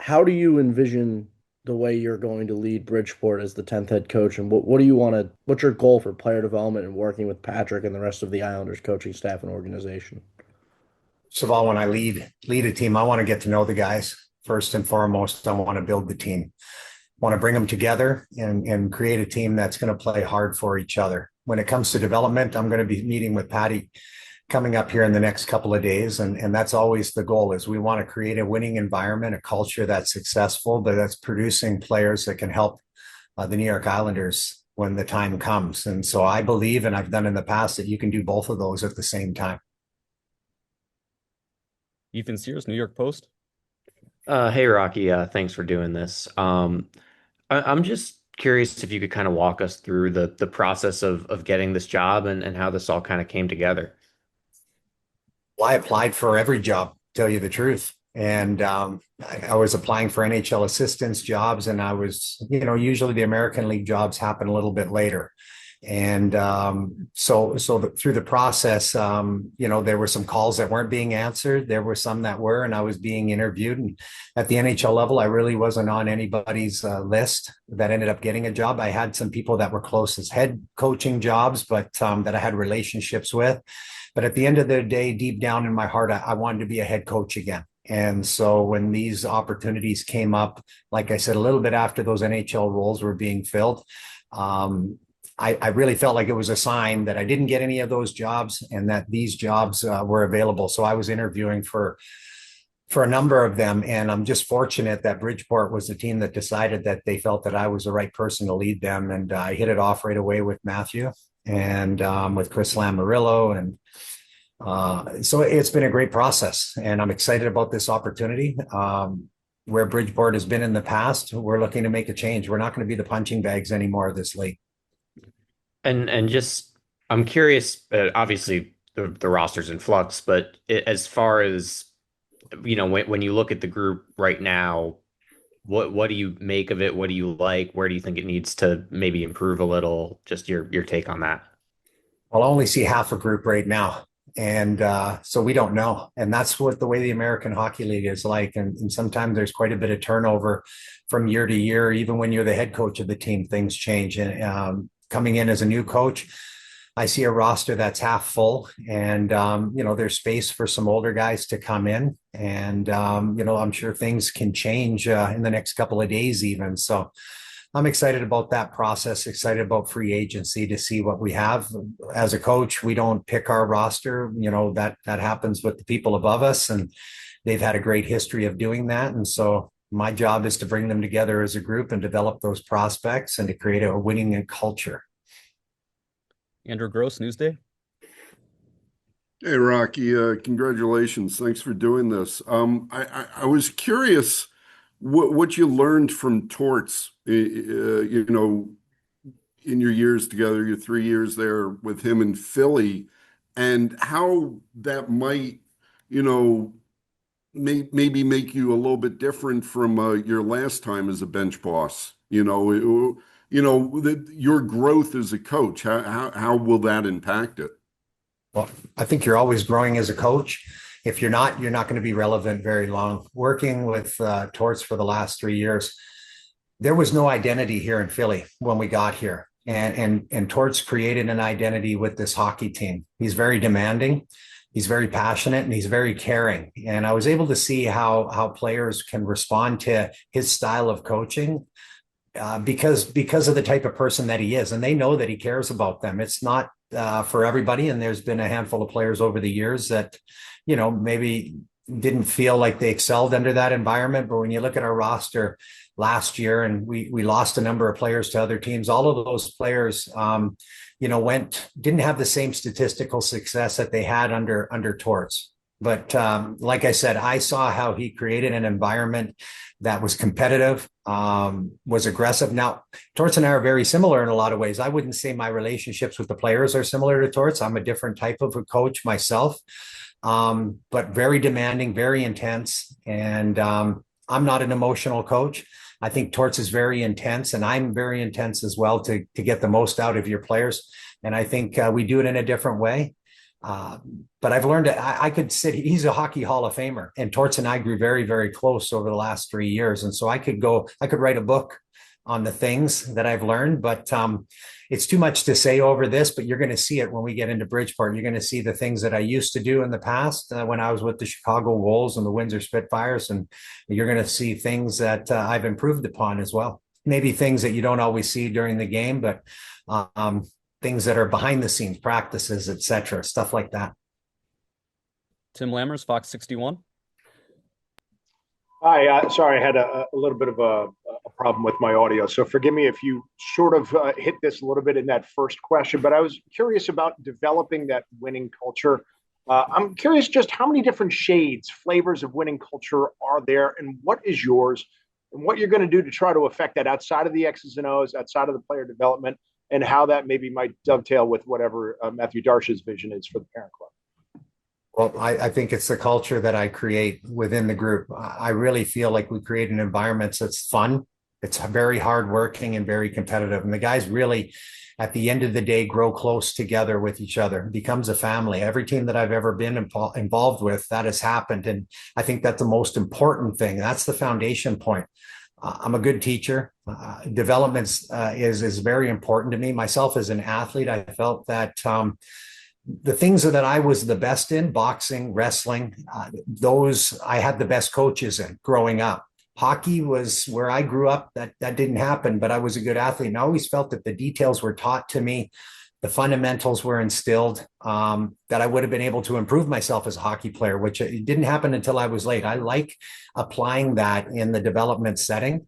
how do you envision the way you're going to lead Bridgeport as the 10th head coach, and what do you want to, what's your goal for player development and working with Patrick and the rest of the Islanders coaching staff and organization? First of all, when I lead a team, I want to get to know the guys first and foremost. I want to build the team, want to bring them together and create a team that's going to play hard for each other. When it comes to development, I'm going to be meeting with Patty coming up here in the next couple of days, and that's always the goal. Is we want to create a winning environment, a culture that's successful, but that's producing players that can help the New York Islanders when the time comes. And so I believe, and I've done in the past, that you can do both of those at the same time. Ethan Sears, New York Post. Hey Rocky, thanks for doing this. I'm just curious if you could kind of walk us through the process of getting this job and how this all kind of came together. Well, I applied for every job, to tell you the truth. And I was applying for NHL assistance jobs, and I was, usually the American League jobs happen a little bit later. And through the process, there were some calls that weren't being answered. There were some that were, and I was being interviewed. And at the NHL level, I really wasn't on anybody's list that ended up getting a job. I had some people that were close as head coaching jobs, but that I had relationships with. But at the end of the day, deep down in my heart, I wanted to be a head coach again. And so when these opportunities came up, like I said, a little bit after those NHL roles were being filled, I really felt like it was a sign that I didn't get any of those jobs and that these jobs were available. So I was interviewing for a number of them. And I'm just fortunate that Bridgeport was the team that decided that they felt that I was the right person to lead them. And I hit it off right away with Matthew and with Chris Lammarillo. And so it's been a great process. And I'm excited about this opportunity. Where Bridgeport has been in the past, we're looking to make a change. We're not going to be the punching bags anymore this league. And just I'm curious. Obviously, the roster's in flux, but as far as when you look at the group right now, what do you make of it? What do you like? Where do you think it needs to maybe improve a little? Just your take on that. I'll only see half a group right now. And so we don't know. And that's what the way the American Hockey League is like. And sometimes there's quite a bit of turnover from year to year. Even when you're the head coach of the team, things change. And coming in as a new coach, I see a roster that's half full. And, there's space for some older guys to come in. And, I'm sure things can change in the next couple of days even. So I'm excited about that process, excited about free agency to see what we have. As a coach, we don't pick our roster. That happens with the people above us, and they've had a great history of doing that. And so my job is to bring them together as a group and develop those prospects and to create a winning culture. Andrew Gross, Newsday. Hey, Rocky, congratulations. Thanks for doing this. I was curious what you learned from Torts, in your years together, your 3 years there with him in Philly, and how that might, maybe make you a little bit different from your last time as a bench boss. Your growth as a coach. How will that impact it? Well, I think you're always growing as a coach. If you're not going to be relevant very long. Working with Torts for the last 3 years, there was no identity here in Philly when we got here. And Torts created an identity with this hockey team. He's very demanding, he's very passionate, and he's very caring. And I was able to see how players can respond to his style of coaching because of the type of person that he is. And they know that he cares about them. It's not for everybody. And there's been a handful of players over the years that, maybe didn't feel like they excelled under that environment. But when you look at our roster last year, and we lost a number of players to other teams, all of those players, didn't have the same statistical success that they had under Torts. But like I said, I saw how he created an environment that was competitive, was aggressive. Now, Torts and I are very similar in a lot of ways. I wouldn't say my relationships with the players are similar to Torts. I'm a different type of a coach myself, but very demanding, very intense. And I'm not an emotional coach. I think Torts is very intense, and I'm very intense as well to get the most out of your players. And I think we do it in a different way. But I've learned that I could sit, he's a hockey Hall of Famer, and Torts and I grew very, very close over the last 3 years. And so I could write a book on the things that I've learned, but it's too much to say over this, but you're going to see it when we get into Bridgeport. You're going to see the things that I used to do in the past when I was with the Chicago Wolves and the Windsor Spitfires. And you're going to see things that I've improved upon as well. Maybe things that you don't always see during the game, but things that are behind the scenes, practices, etc., stuff like that. Tim Lammers, Fox 61. Hi, sorry, I had a little bit of a problem with my audio, so forgive me if you sort of hit this a little bit in that first question, but I was curious about developing that winning culture. I'm curious just how many different shades, flavors of winning culture are there, and what is yours, and what you're going to do to try to affect that outside of the X's and O's, outside of the player development, and how that maybe might dovetail with whatever Matthew Darsh's vision is for the parent club. Well, I think it's the culture that I create within the group. I really feel like we create an environment that's fun. It's very hardworking and very competitive. And the guys really, at the end of the day, grow close together with each other. It becomes a family. Every team that I've ever been involved with, that has happened. And I think that's the most important thing. That's the foundation point. I'm a good teacher. Development is very important to me. Myself as an athlete, I felt that the things that I was the best in, boxing, wrestling, those I had the best coaches in growing up. Hockey was where I grew up. That didn't happen, but I was a good athlete. And I always felt that the details were taught to me. The fundamentals were instilled, that I would have been able to improve myself as a hockey player, which it didn't happen until I was late. I like applying that in the development setting.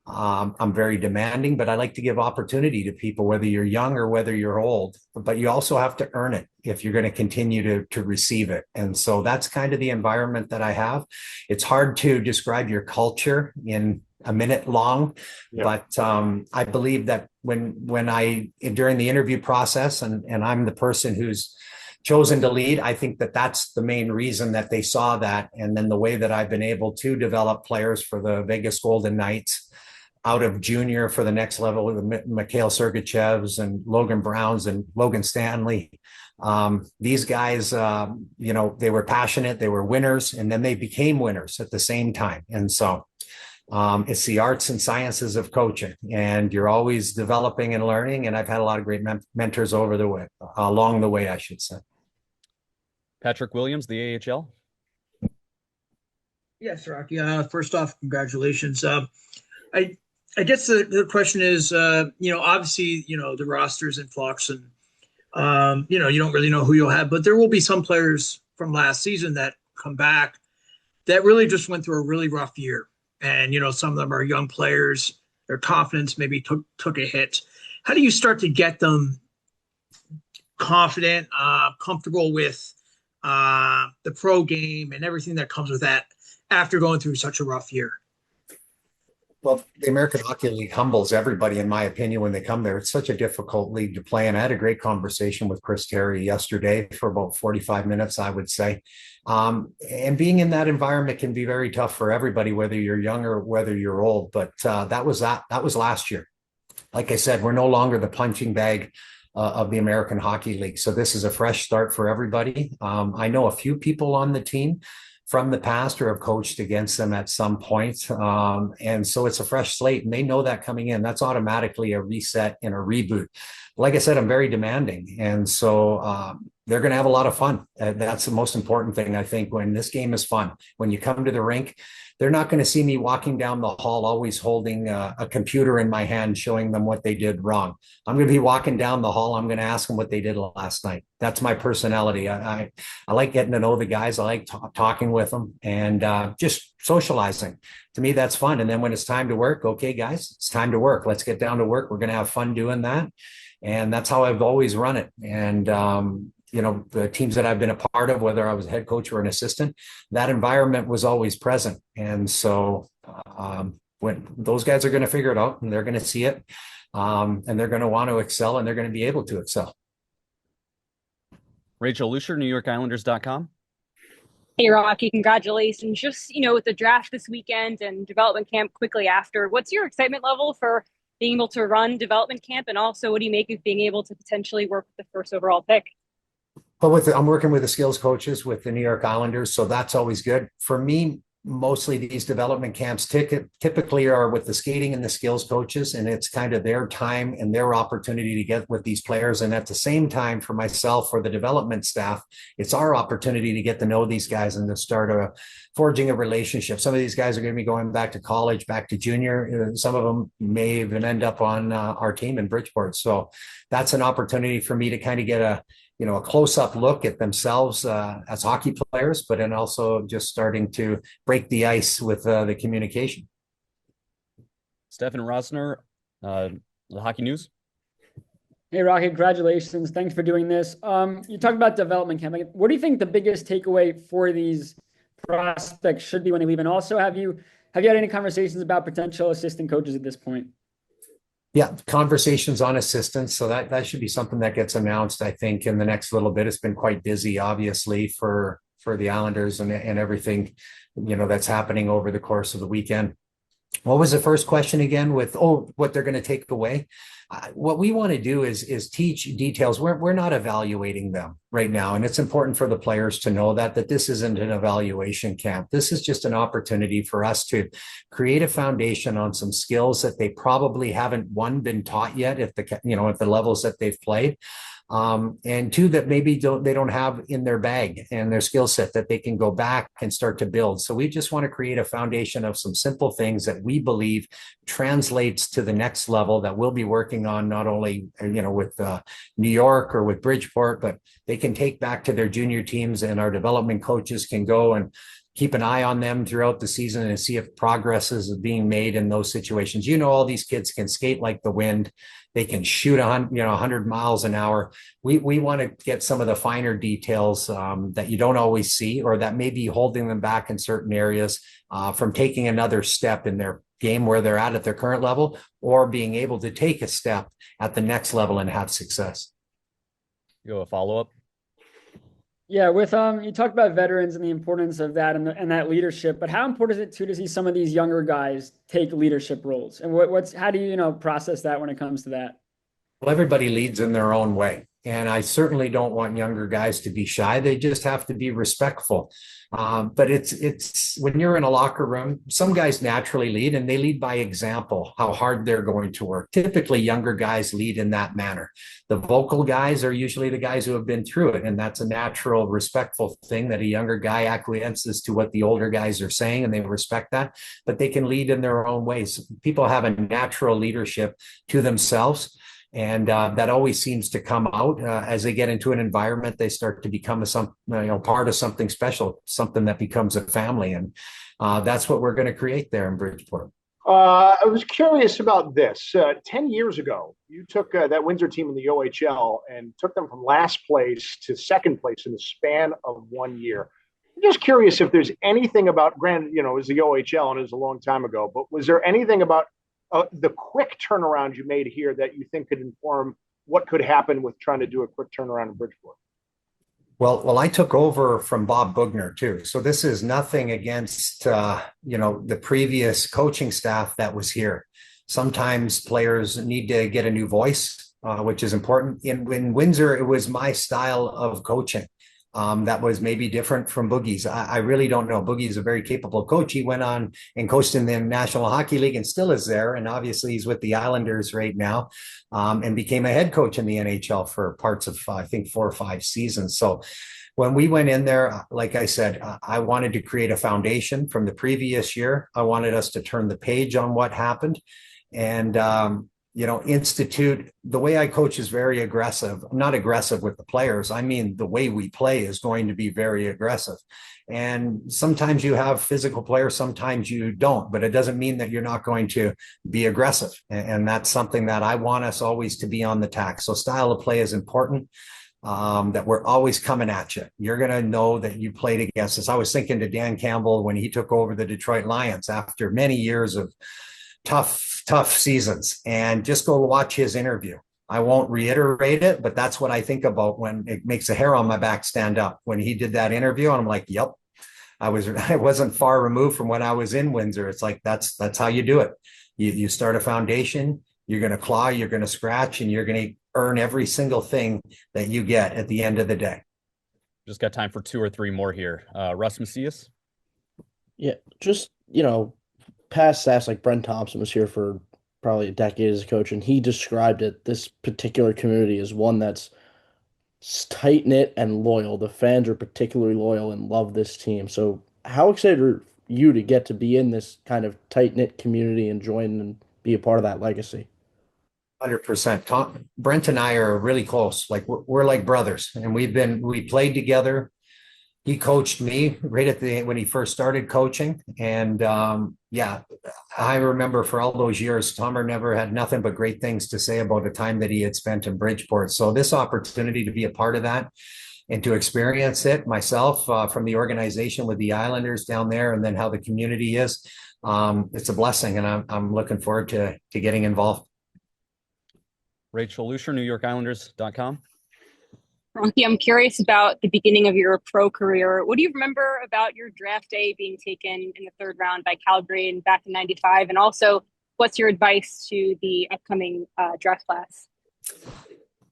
I'm very demanding, but I like to give opportunity to people, whether you're young or whether you're old, but you also have to earn it if you're going to continue to receive it. And so that's kind of the environment that I have. It's hard to describe your culture in a minute long, but I believe that when I, during the interview process, and I'm the person who's chosen to lead, I think that that's the main reason that they saw that. And then the way that I've been able to develop players for the Vegas Golden Knights out of junior for the next level with Mikhail Sergachevs and Logan Browns and Logan Stanley. These guys, they were passionate, they were winners, and then they became winners at the same time. And so it's the arts and sciences of coaching, and you're always developing and learning. And I've had a lot of great mentors along the way, I should say. Patrick Williams, the AHL. Yes, Rocky. First off, congratulations. I guess the question is, obviously, the roster's in flux, and you don't really know who you'll have, but there will be some players from last season that come back that really just went through a really rough year. And, some of them are young players, their confidence maybe took a hit. How do you start to get them confident, comfortable with the pro game and everything that comes with that after going through such a rough year? Well, the American Hockey League humbles everybody, in my opinion, when they come there. It's such a difficult league to play. And I had a great conversation with Chris Terry yesterday for about 45 minutes, I would say. And being in that environment can be very tough for everybody, whether you're young or whether you're old. But that was last year. Like I said, we're no longer the punching bag of the American Hockey League. So this is a fresh start for everybody. I know a few people on the team from the past or have coached against them at some point. And so it's a fresh slate, and they know that coming in. That's automatically a reset and a reboot. Like I said, I'm very demanding. And so they're going to have a lot of fun. That's the most important thing, I think, when this game is fun. When you come to the rink, they're not going to see me walking down the hall always holding a computer in my hand showing them what they did wrong. I'm going to be walking down the hall. I'm going to ask them what they did last night. That's my personality. I like getting to know the guys. I like talking with them and just socializing. To me, that's fun. And then when it's time to work, okay, guys, it's time to work. Let's get down to work. We're going to have fun doing that. And that's how I've always run it. And the teams that I've been a part of, whether I was a head coach or an assistant, that environment was always present. And so when those guys are going to figure it out, and they're going to see it, and they're going to want to excel, and they're going to be able to excel. Rachel Lucier, NewYorkIslanders.com. Hey, Rocky, congratulations. Just, with the draft this weekend and development camp quickly after, what's your excitement level for being able to run development camp? And also, what do you make of being able to potentially work with the first overall pick? But I'm working with the skills coaches with the New York Islanders, so that's always good for me. Mostly these development camps typically are with the skating and the skills coaches, and it's kind of their time and their opportunity to get with these players. And at the same time, for myself or the development staff, it's our opportunity to get to know these guys and to start forging a relationship. Some of these guys are going to be going back to college, back to junior. Some of them may even end up on our team in Bridgeport. So that's an opportunity for me to kind of get a close-up look at themselves as hockey players, but then also just starting to break the ice with the communication. Stefan Rosner, the Hockey News. Hey, Rocky, congratulations. Thanks for doing this. You talked about development camp. What do you think the biggest takeaway for these prospects should be when they leave? And also, have you had any conversations about potential assistant coaches at this point? Yeah, conversations on assistants. So that should be something that gets announced, I think, in the next little bit. It's been quite busy, obviously, for the Islanders and everything, that's happening over the course of the weekend. What was the first question again with, what they're going to take away? What we want to do is teach details. We're not evaluating them right now. And it's important for the players to know that this isn't an evaluation camp. This is just an opportunity for us to create a foundation on some skills that they probably haven't, one, been taught yet at the levels that they've played. And two, that maybe they don't have in their bag and their skill set that they can go back and start to build. So we just want to create a foundation of some simple things that we believe translates to the next level that we'll be working on, not only, with New York or with Bridgeport, but they can take back to their junior teams, and our development coaches can go and keep an eye on them throughout the season and see if progress is being made in those situations. All these kids can skate like the wind. They can shoot 100 miles an hour. We want to get some of the finer details that you don't always see, or that may be holding them back in certain areas from taking another step in their game where they're at their current level, or being able to take a step at the next level and have success. You have a follow-up? Yeah, with you talked about veterans and the importance of that and that leadership, but how important is it too to see some of these younger guys take leadership roles? And how do you process that when it comes to that? Well, everybody leads in their own way. And I certainly don't want younger guys to be shy. They just have to be respectful. But it's when you're in a locker room, some guys naturally lead, and they lead by example, how hard they're going to work. Typically, younger guys lead in that manner. The vocal guys are usually the guys who have been through it. And that's a natural, respectful thing, that a younger guy acquiesces to what the older guys are saying, and they respect that. But they can lead in their own ways. People have a natural leadership to themselves. And that always seems to come out as they get into an environment. They start to become part of something special, something that becomes a family. And that's what we're going to create there in Bridgeport. I was curious about this. 10 years ago, you took that Windsor team in the OHL and took them from last place to second place in the span of 1 year. I'm just curious if there's anything about, granted, it was the OHL and it was a long time ago, but was there anything about the quick turnaround you made here that you think could inform what could happen with trying to do a quick turnaround in Bridgeport? Well, I took over from Bob Bugner too. So this is nothing against, the previous coaching staff that was here. Sometimes players need to get a new voice, which is important. In Windsor, it was my style of coaching. That was maybe different from Boogie's. I really don't know. Boogie's a very capable coach. He went on and coached in the National Hockey League and still is there. And obviously he's with the Islanders right now, and became a head coach in the NHL for parts of, I think, 4 or 5 seasons. So when we went in there, like I said, I wanted to create a foundation from the previous year. I wanted us to turn the page on what happened. And, institute, the way I coach is very aggressive. I'm not aggressive with the players. I mean, the way we play is going to be very aggressive. And sometimes you have physical players, sometimes you don't, but it doesn't mean that you're not going to be aggressive. And that's something that I want us always to be on the tack. So style of play is important. That we're always coming at you. You're going to know that you played against us. I was thinking to Dan Campbell when he took over the Detroit Lions after many years of tough seasons, and just go watch his interview. I won't reiterate it, but that's what I think about when it makes the hair on my back stand up. When he did that interview, and I'm like, yep, I wasn't far removed from when I was in Windsor. It's like, that's how you do it. You start a foundation, you're going to claw, you're going to scratch, and you're going to earn every single thing that you get at the end of the day. Just got time for two or three more here. Russ Macias. Yeah, just past staffs like Brent Thompson was here for probably a decade as a coach, and he described it. This particular community is one that's tight knit and loyal. The fans are particularly loyal and love this team. So, how excited are you to get to be in this kind of tight knit community and join and be a part of that legacy? 100%. Brent and I are really close. Like we're like brothers, and we played together. He coached me right at the when he first started coaching, and yeah, I remember for all those years, Tomer never had nothing but great things to say about the time that he had spent in Bridgeport. So this opportunity to be a part of that and to experience it myself from the organization with the Islanders down there, and then how the community is, it's a blessing, and I'm looking forward to getting involved. Rachel Lucier, NewYorkIslanders.com. Rocky, I'm curious about the beginning of your pro career. What do you remember about your draft day being taken in the third round by Calgary and back in '95? And also, what's your advice to the upcoming draft class?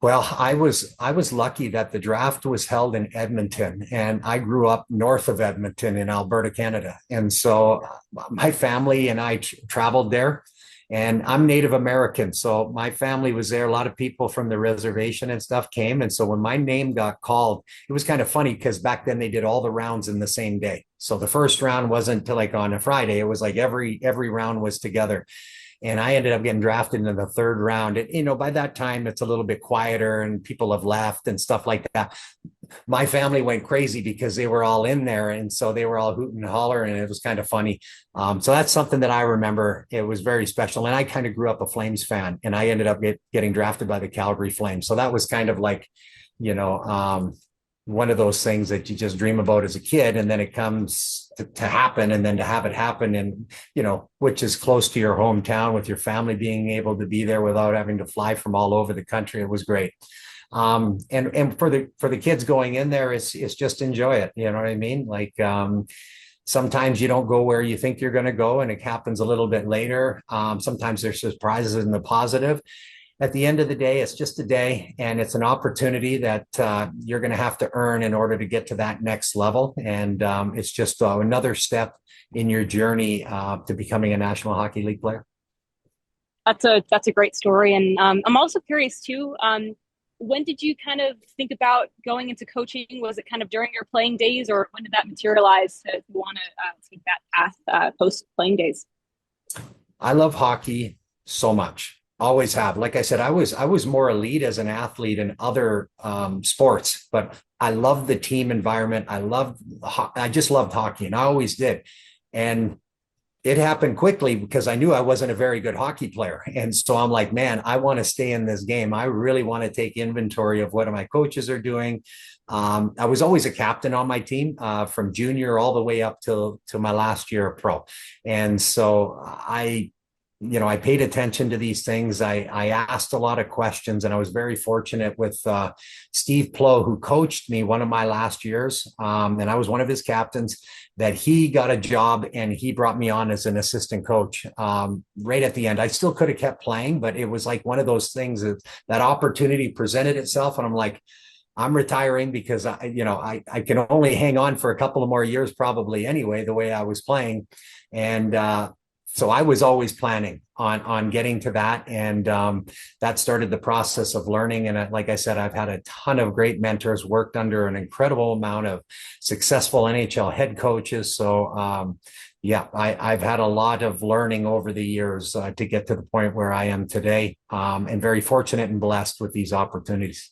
Well, I was lucky that the draft was held in Edmonton, and I grew up north of Edmonton in Alberta, Canada. And so my family and I traveled there, and I'm Native American. So my family was there. A lot of people from the reservation and stuff came. And so when my name got called, it was kind of funny because back then they did all the rounds in the same day. So the first round wasn't till like on a Friday. It was like every round was together. And I ended up getting drafted in the third round. And, by that time, it's a little bit quieter and people have left and stuff like that. My family went crazy because they were all in there. And so they were all hooting and hollering, and it was kind of funny. So that's something that I remember. It was very special. And I kind of grew up a Flames fan, and I ended up getting drafted by the Calgary Flames. So that was kind of like, one of those things that you just dream about as a kid, and then it comes to happen, and then to have it happen, and which is close to your hometown with your family being able to be there without having to fly from all over the country. It was great. And for the kids going in there, it's just enjoy it. You know what I mean? Like, sometimes you don't go where you think you're going to go, and it happens a little bit later. Sometimes there's surprises in the positive. At the end of the day, it's just a day, and it's an opportunity that you're going to have to earn in order to get to that next level. And it's just another step in your journey to becoming a National Hockey League player. That's a great story. And I'm also curious too, when did you kind of think about going into coaching? Was it kind of during your playing days, or when did that materialize to want to take that path post playing days? I love hockey so much. Always have. Like I said, I was more elite as an athlete in other sports, but I loved the team environment. I just loved hockey, and I always did. And it happened quickly because I knew I wasn't a very good hockey player. And so I'm like, man, I want to stay in this game. I really want to take inventory of what my coaches are doing. I was always a captain on my team from junior all the way up to my last year of pro. And so I paid attention to these things. I asked a lot of questions, and I was very fortunate with Steve Plow, who coached me one of my last years. And I was one of his captains, that he got a job and he brought me on as an assistant coach right at the end. I still could have kept playing, but it was like one of those things that opportunity presented itself. And I'm like, I'm retiring because I can only hang on for a couple of more years probably anyway, the way I was playing. And, so I was always planning on getting to that. And that started the process of learning. And like I said, I've had a ton of great mentors, worked under an incredible amount of successful NHL head coaches. So I've had a lot of learning over the years to get to the point where I am today, and very fortunate and blessed with these opportunities.